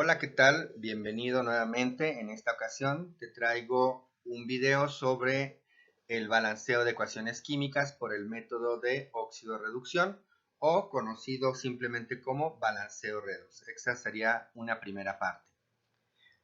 Hola, ¿qué tal? Bienvenido nuevamente. En esta ocasión te traigo un video sobre el balanceo de ecuaciones químicas por el método de óxido-reducción o conocido simplemente como balanceo redox. Esta sería una primera parte.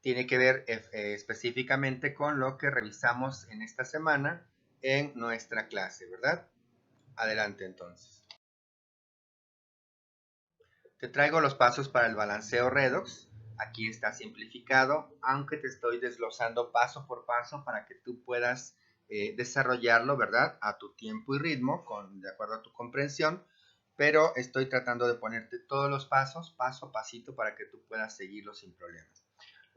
Tiene que ver específicamente con lo que revisamos en esta semana en nuestra clase, ¿verdad? Adelante entonces. Te traigo los pasos para el balanceo redox. Aquí está simplificado, aunque te estoy desglosando paso por paso para que tú puedas desarrollarlo, ¿verdad? A tu tiempo y ritmo, de acuerdo a tu comprensión, pero estoy tratando de ponerte todos los pasos, paso a pasito, para que tú puedas seguirlo sin problemas.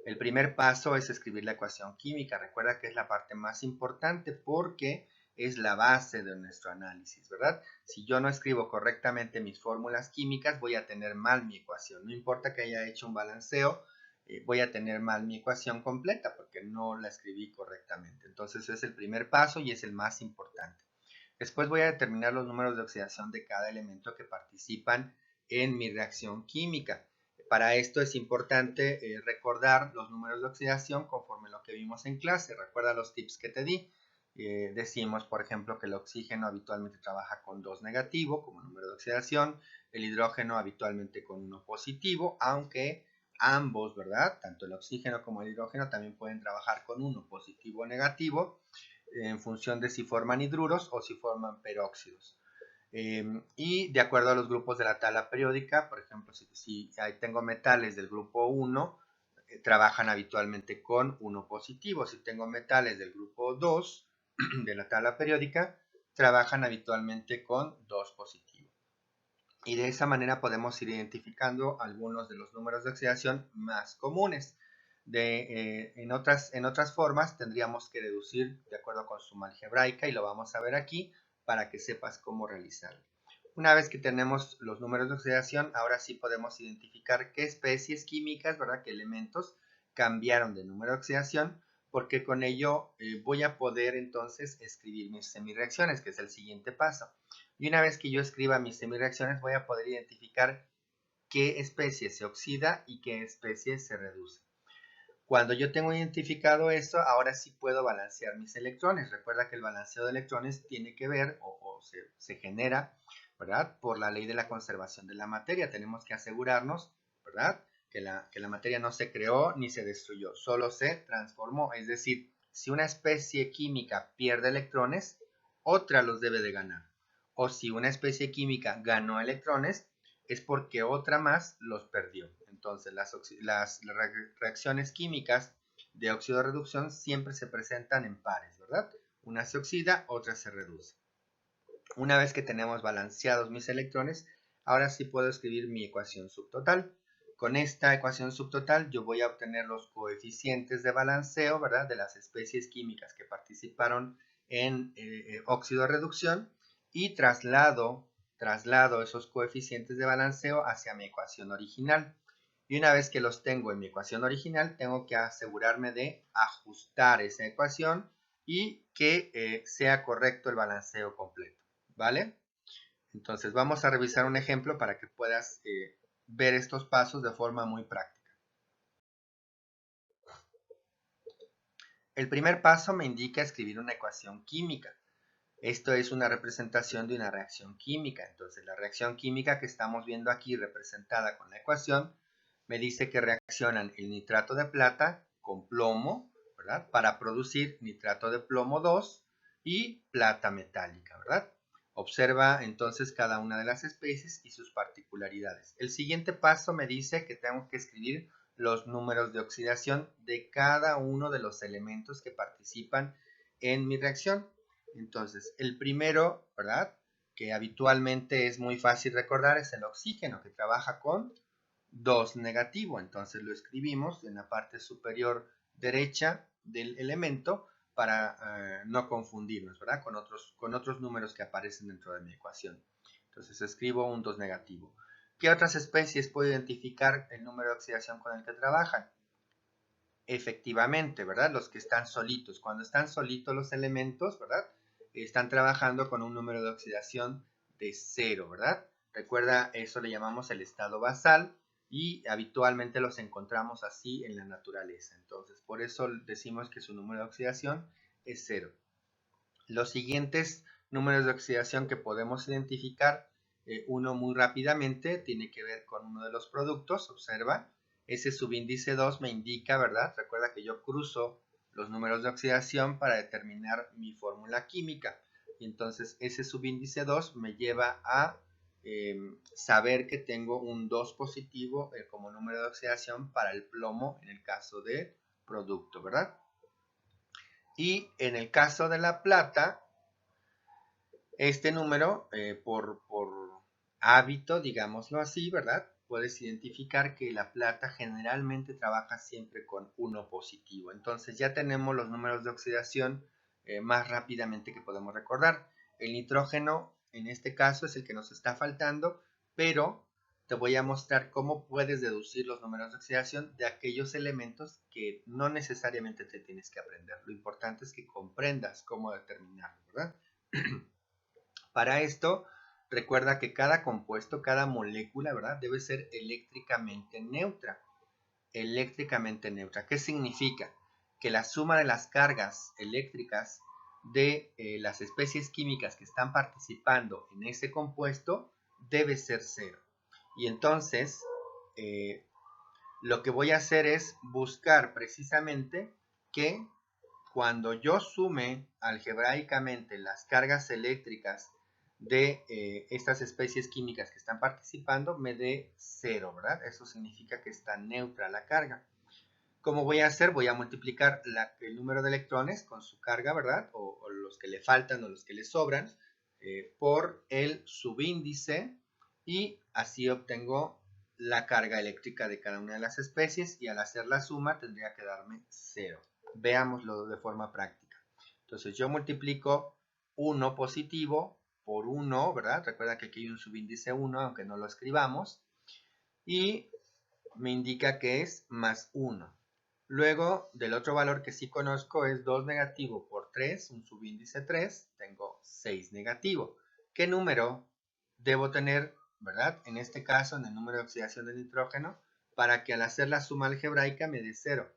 El primer paso es escribir la ecuación química. Recuerda que es la parte más importante porque es la base de nuestro análisis, ¿verdad? Si yo no escribo correctamente mis fórmulas químicas, voy a tener mal mi ecuación. No importa que haya hecho un balanceo, voy a tener mal mi ecuación completa porque no la escribí correctamente. Entonces es el primer paso y es el más importante. Después voy a determinar los números de oxidación de cada elemento que participan en mi reacción química. Para esto es importante recordar los números de oxidación conforme lo que vimos en clase. Recuerda los tips que te di. Decimos, por ejemplo, que el oxígeno habitualmente trabaja con 2 negativo como número de oxidación, el hidrógeno habitualmente con 1 positivo, aunque ambos, ¿verdad? Tanto el oxígeno como el hidrógeno también pueden trabajar con 1 positivo o negativo en función de si forman hidruros o si forman peróxidos. Y de acuerdo a los grupos de la tabla periódica, por ejemplo, si tengo metales del grupo 1, trabajan habitualmente con 1 positivo. Si tengo metales del grupo 2 de la tabla periódica, trabajan habitualmente con 2 positivo. Y de esa manera podemos ir identificando algunos de los números de oxidación más comunes. En otras formas tendríamos que deducir de acuerdo con suma algebraica y lo vamos a ver aquí para que sepas cómo realizarlo. Una vez que tenemos los números de oxidación, ahora sí podemos identificar qué especies químicas, ¿verdad? Qué elementos cambiaron de número de oxidación, porque con ello voy a poder entonces escribir mis semireacciones, que es el siguiente paso. Y una vez que yo escriba mis semireacciones, voy a poder identificar qué especie se oxida y qué especie se reduce. Cuando yo tengo identificado eso, ahora sí puedo balancear mis electrones. Recuerda que el balanceo de electrones tiene que ver o se genera, ¿verdad? Por la ley de la conservación de la materia. Tenemos que asegurarnos, ¿verdad? Que la materia no se creó ni se destruyó, solo se transformó. Es decir, si una especie química pierde electrones, otra los debe de ganar. O si una especie química ganó electrones, es porque otra más los perdió. Entonces, las reacciones químicas de óxido-reducción siempre se presentan en pares, ¿verdad? Una se oxida, otra se reduce. Una vez que tenemos balanceados mis electrones, ahora sí puedo escribir mi ecuación subtotal. Con esta ecuación subtotal yo voy a obtener los coeficientes de balanceo, ¿verdad? De las especies químicas que participaron en óxido-reducción y traslado esos coeficientes de balanceo hacia mi ecuación original. Y una vez que los tengo en mi ecuación original, tengo que asegurarme de ajustar esa ecuación y que sea correcto el balanceo completo, ¿vale? Entonces vamos a revisar un ejemplo para que puedas ver estos pasos de forma muy práctica. El primer paso me indica escribir una ecuación química. Esto es una representación de una reacción química. Entonces, la reacción química que estamos viendo aquí representada con la ecuación me dice que reaccionan el nitrato de plata con plomo, ¿verdad? Para producir nitrato de plomo 2 y plata metálica, ¿verdad? Observa entonces cada una de las especies y sus particularidades. El siguiente paso me dice que tengo que escribir los números de oxidación de cada uno de los elementos que participan en mi reacción. Entonces, el primero, ¿verdad? Que habitualmente es muy fácil recordar, es el oxígeno, que trabaja con 2 negativo. Entonces lo escribimos en la parte superior derecha del elemento para no confundirnos, ¿verdad? Con otros números que aparecen dentro de mi ecuación. Entonces escribo un 2 negativo. ¿Qué otras especies puedo identificar el número de oxidación con el que trabajan? Efectivamente, ¿verdad? Los que están solitos. Cuando están solitos los elementos, ¿verdad? Están trabajando con un número de oxidación de 0, ¿verdad? Recuerda, eso le llamamos el estado basal. y habitualmente los encontramos así en la naturaleza. Entonces, por eso decimos que su número de oxidación es 0. Los siguientes números de oxidación que podemos identificar, uno muy rápidamente, tiene que ver con uno de los productos. Observa, ese subíndice 2 me indica, ¿verdad? Recuerda que yo cruzo los números de oxidación para determinar mi fórmula química. Y entonces ese subíndice 2 me lleva a saber que tengo un 2 positivo como número de oxidación para el plomo en el caso de producto, ¿verdad? Y en el caso de la plata, este número, por hábito, digámoslo así, ¿verdad? Puedes identificar que la plata generalmente trabaja siempre con 1 positivo. Entonces ya tenemos los números de oxidación más rápidamente que podemos recordar. El nitrógeno, en este caso, es el que nos está faltando, pero te voy a mostrar cómo puedes deducir los números de oxidación de aquellos elementos que no necesariamente te tienes que aprender. Lo importante es que comprendas cómo determinarlo, ¿verdad? Para esto, recuerda que cada compuesto, cada molécula, ¿verdad? Debe ser eléctricamente neutra. Eléctricamente neutra. ¿Qué significa? Que la suma de las cargas eléctricas de las especies químicas que están participando en ese compuesto debe ser 0. Y entonces, lo que voy a hacer es buscar precisamente que cuando yo sume algebraicamente las cargas eléctricas de estas especies químicas que están participando, me dé 0, ¿verdad? Eso significa que está neutra la carga. ¿Cómo voy a hacer? Voy a multiplicar el número de electrones con su carga, ¿verdad? O los que le faltan o los que le sobran, por el subíndice, y así obtengo la carga eléctrica de cada una de las especies, y al hacer la suma tendría que darme 0. Veámoslo de forma práctica. Entonces yo multiplico 1 positivo por 1, ¿verdad? Recuerda que aquí hay un subíndice 1, aunque no lo escribamos, y me indica que es más 1. Luego, del otro valor que sí conozco es 2 negativo por 3, un subíndice 3, tengo 6 negativo. ¿Qué número debo tener, verdad? En este caso, en el número de oxidación del nitrógeno, para que al hacer la suma algebraica me dé 0.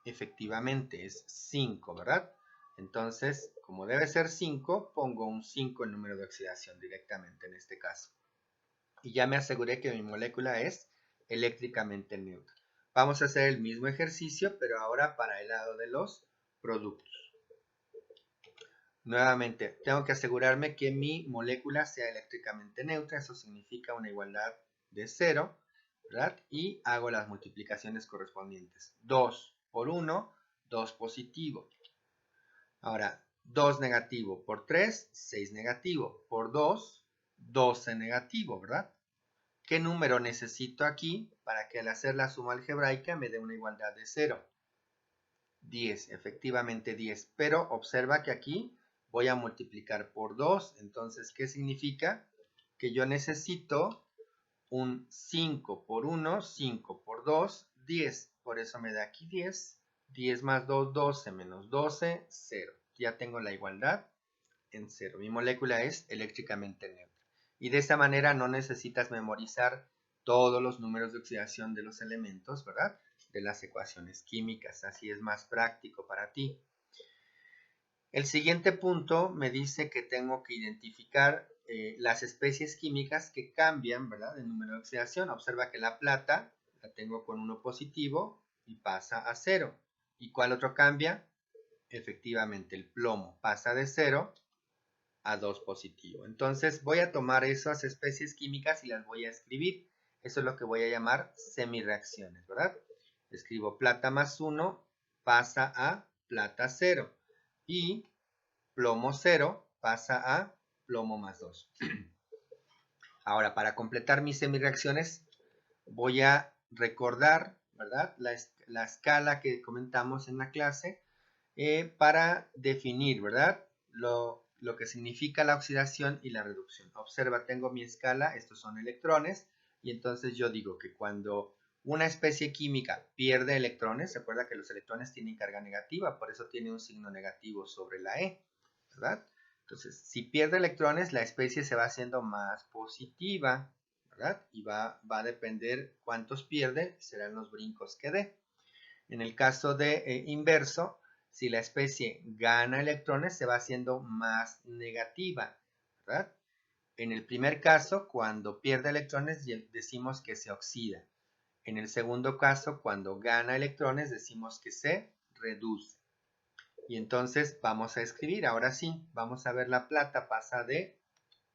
Efectivamente, es 5, ¿verdad? Entonces, como debe ser 5, pongo un 5 en número de oxidación directamente en este caso. Y ya me aseguré que mi molécula es eléctricamente neutra. Vamos a hacer el mismo ejercicio, pero ahora para el lado de los productos. Nuevamente, tengo que asegurarme que mi molécula sea eléctricamente neutra. Eso significa una igualdad de 0, ¿verdad? Y hago las multiplicaciones correspondientes. 2 por 1, 2 positivo. Ahora, 2 negativo por 3, 6 negativo. Por 2, 12 negativo, ¿verdad? ¿Qué número necesito aquí para que al hacer la suma algebraica me dé una igualdad de 0? 10, efectivamente 10. Pero observa que aquí voy a multiplicar por 2. Entonces, ¿qué significa? Que yo necesito un 5 por 1, 5 por 2, 10. Por eso me da aquí 10. 10 más 2, 12 menos 12, 0. Ya tengo la igualdad en 0. Mi molécula es eléctricamente neutra. Y de esa manera no necesitas memorizar todos los números de oxidación de los elementos, ¿verdad? De las ecuaciones químicas. Así es más práctico para ti. El siguiente punto me dice que tengo que identificar las especies químicas que cambian, ¿verdad? El número de oxidación. Observa que la plata la tengo con 1 positivo y pasa a 0. ¿Y cuál otro cambia? Efectivamente, el plomo pasa de 0 a 2 positivo. Entonces voy a tomar esas especies químicas y las voy a escribir. Eso es lo que voy a llamar semirreacciones, ¿verdad? Escribo plata más 1 pasa a plata 0 y plomo 0 pasa a plomo más 2. Ahora, para completar mis semirreacciones, voy a recordar, ¿verdad? La escala que comentamos en la clase para definir, ¿verdad? Lo que significa la oxidación y la reducción. Observa, tengo mi escala, estos son electrones, y entonces yo digo que cuando una especie química pierde electrones, se acuerda que los electrones tienen carga negativa, por eso tiene un signo negativo sobre la E, ¿verdad? Entonces, si pierde electrones, la especie se va haciendo más positiva, ¿verdad? Y va a depender cuántos pierde, serán los brincos que dé. En el caso de inverso, si la especie gana electrones, se va haciendo más negativa, ¿verdad? En el primer caso, cuando pierde electrones, decimos que se oxida. En el segundo caso, cuando gana electrones, decimos que se reduce. Y entonces vamos a escribir, ahora sí, vamos a ver la plata pasa de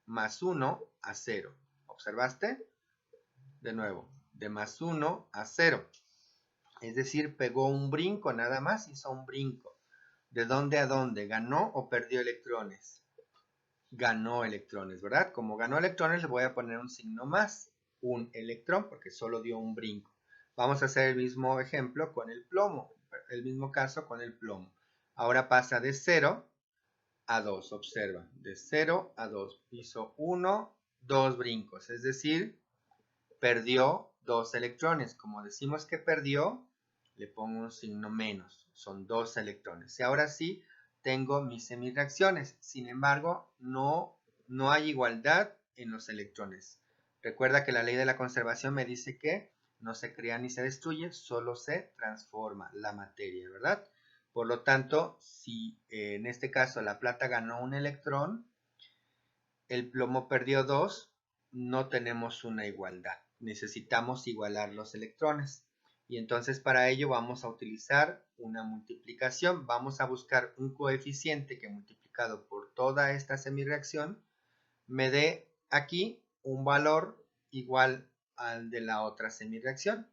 +1 a 0. ¿Observaste? De nuevo, de +1 a 0. Es decir, pegó un brinco nada más, hizo un brinco. ¿De dónde a dónde? ¿Ganó o perdió electrones? Ganó electrones, ¿verdad? Como ganó electrones, le voy a poner un signo más, un electrón, porque solo dio un brinco. Vamos a hacer el mismo ejemplo con el plomo, el mismo caso con el plomo. Ahora pasa de 0 a 2, observa, de 0 a 2. Hizo 1, 2 brincos, es decir, perdió 2 electrones. Como decimos que perdió, le pongo un signo menos, son 2 electrones. Y ahora sí, tengo mis semireacciones. Sin embargo, no hay igualdad en los electrones. Recuerda que la ley de la conservación me dice que no se crea ni se destruye, solo se transforma la materia, ¿verdad? Por lo tanto, si en este caso la plata ganó un electrón, el plomo perdió 2, no tenemos una igualdad. Necesitamos igualar los electrones. Y entonces para ello vamos a utilizar una multiplicación. Vamos a buscar un coeficiente que multiplicado por toda esta semireacción me dé aquí un valor igual al de la otra semireacción.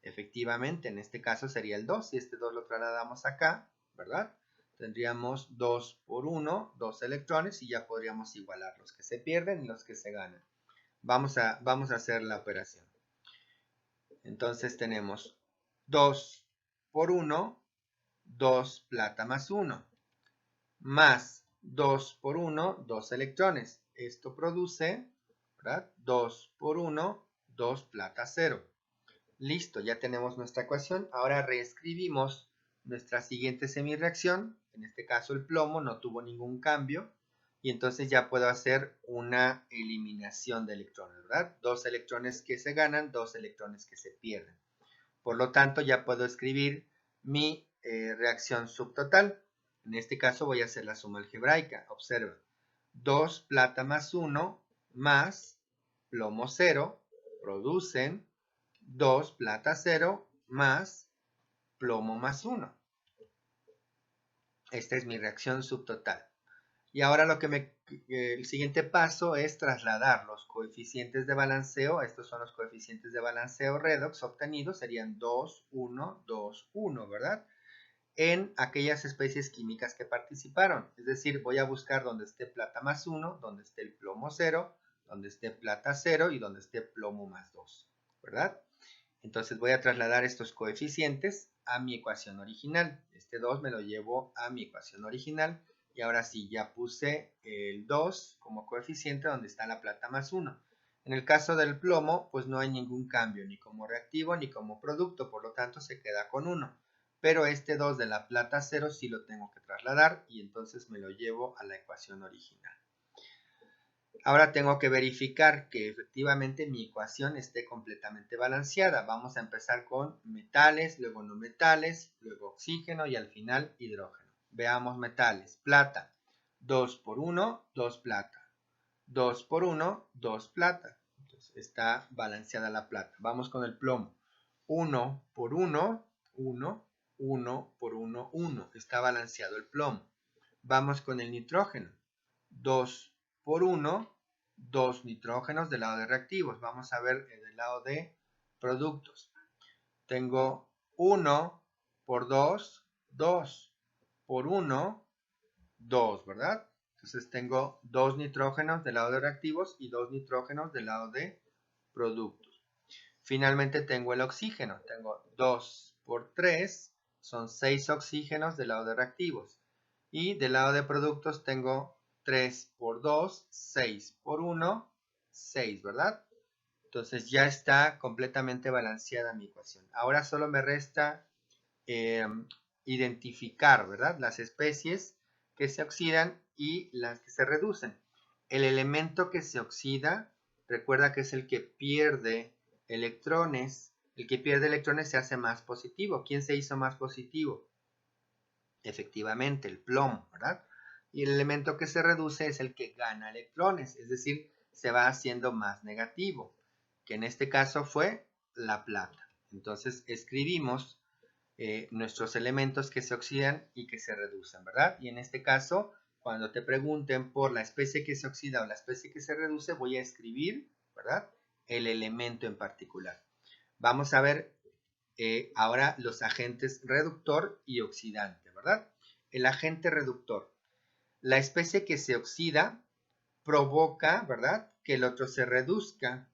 Efectivamente, en este caso sería el 2. Si este 2 lo trasladamos acá, ¿verdad? Tendríamos 2 por 1, 2 electrones y ya podríamos igualar los que se pierden y los que se ganan. Vamos a hacer la operación. Entonces tenemos 2 por 1, 2 plata más 1, más 2 por 1, 2 electrones. Esto produce, ¿verdad? 2 por 1, 2 plata 0. Listo, ya tenemos nuestra ecuación. Ahora reescribimos nuestra siguiente semireacción. En este caso el plomo no tuvo ningún cambio. Y entonces ya puedo hacer una eliminación de electrones, ¿verdad? 2 electrones que se ganan, 2 electrones que se pierden. Por lo tanto, ya puedo escribir mi reacción subtotal. En este caso voy a hacer la suma algebraica. Observa. 2 plata más 1 más plomo 0 producen 2 plata 0 más plomo más 1. Esta es mi reacción subtotal. Y ahora el siguiente paso es trasladar los coeficientes de balanceo. Estos son los coeficientes de balanceo redox obtenidos. Serían 2, 1, 2, 1, ¿verdad? En aquellas especies químicas que participaron. Es decir, voy a buscar donde esté plata más 1, donde esté el plomo 0, donde esté plata 0 y donde esté plomo más 2, ¿verdad? Entonces voy a trasladar estos coeficientes a mi ecuación original. Este 2 me lo llevo a mi ecuación original. Y ahora sí, ya puse el 2 como coeficiente donde está la plata más 1. En el caso del plomo, pues no hay ningún cambio, ni como reactivo ni como producto, por lo tanto se queda con 1. Pero este 2 de la plata 0 sí lo tengo que trasladar y entonces me lo llevo a la ecuación original. Ahora tengo que verificar que efectivamente mi ecuación esté completamente balanceada. Vamos a empezar con metales, luego no metales, luego oxígeno y al final hidrógeno. Veamos metales. Plata, 2 por 1, 2 plata. 2 por 1, 2 plata. Entonces está balanceada la plata. Vamos con el plomo. 1 por 1, 1, 1 por 1, 1. Está balanceado el plomo. Vamos con el nitrógeno. 2 por 1, 2 nitrógenos del lado de reactivos. Vamos a ver del lado de productos. Tengo 1 por 2, 2 por 1, 2, ¿verdad? Entonces tengo 2 nitrógenos del lado de reactivos y 2 nitrógenos del lado de productos. Finalmente tengo el oxígeno. Tengo 2 por 3, son 6 oxígenos del lado de reactivos. Y del lado de productos tengo 3 por 2, 6 por 1, 6, ¿verdad? Entonces ya está completamente balanceada mi ecuación. Ahora solo me resta identificar, ¿verdad? Las especies que se oxidan y las que se reducen. El elemento que se oxida recuerda que es el que pierde electrones. El que pierde electrones se hace más positivo. ¿Quién se hizo más positivo? Efectivamente, el plomo, ¿verdad? Y el elemento que se reduce es el que gana electrones, es decir, se va haciendo más negativo, que en este caso fue la plata. Entonces escribimos nuestros elementos que se oxidan y que se reducen, ¿verdad? Y en este caso, cuando te pregunten por la especie que se oxida o la especie que se reduce, voy a escribir, ¿verdad? El elemento en particular. Vamos a ver ahora los agentes reductor y oxidante, ¿verdad? El agente reductor. La especie que se oxida provoca, ¿verdad? Que el otro se reduzca.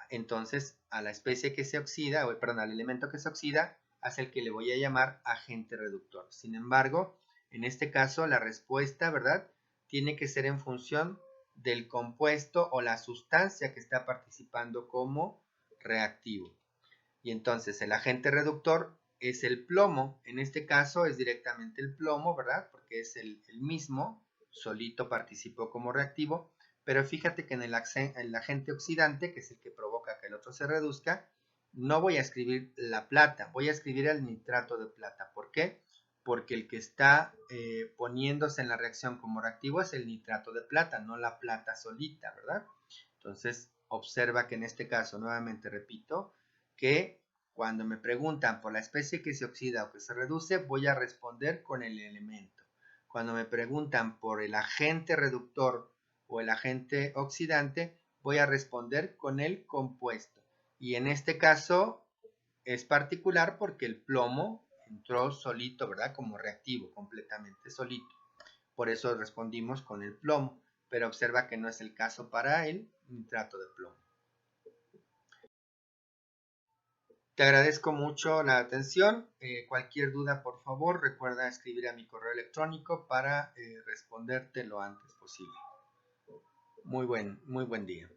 Entonces, a la especie que se oxida, o perdón, al elemento que se oxida, es el que le voy a llamar agente reductor. Sin embargo, en este caso, la respuesta, ¿verdad? Tiene que ser en función del compuesto o la sustancia que está participando como reactivo. Y entonces el agente reductor es el plomo. En este caso es directamente el plomo, ¿verdad? Porque es el mismo, solito participó como reactivo. Pero fíjate que en el agente oxidante, que es el que provoca que el otro se reduzca, no voy a escribir la plata, voy a escribir el nitrato de plata. ¿Por qué? Porque el que está poniéndose en la reacción como reactivo es el nitrato de plata, no la plata solita, ¿verdad? Entonces, observa que en este caso, nuevamente repito, que cuando me preguntan por la especie que se oxida o que se reduce, voy a responder con el elemento. Cuando me preguntan por el agente reductor o el agente oxidante, voy a responder con el compuesto. Y en este caso es particular porque el plomo entró solito, ¿verdad? Como reactivo, completamente solito. Por eso respondimos con el plomo, pero observa que no es el caso para el nitrato de plomo. Te agradezco mucho la atención. Cualquier duda, por favor, recuerda escribir a mi correo electrónico para responderte lo antes posible. Muy buen día.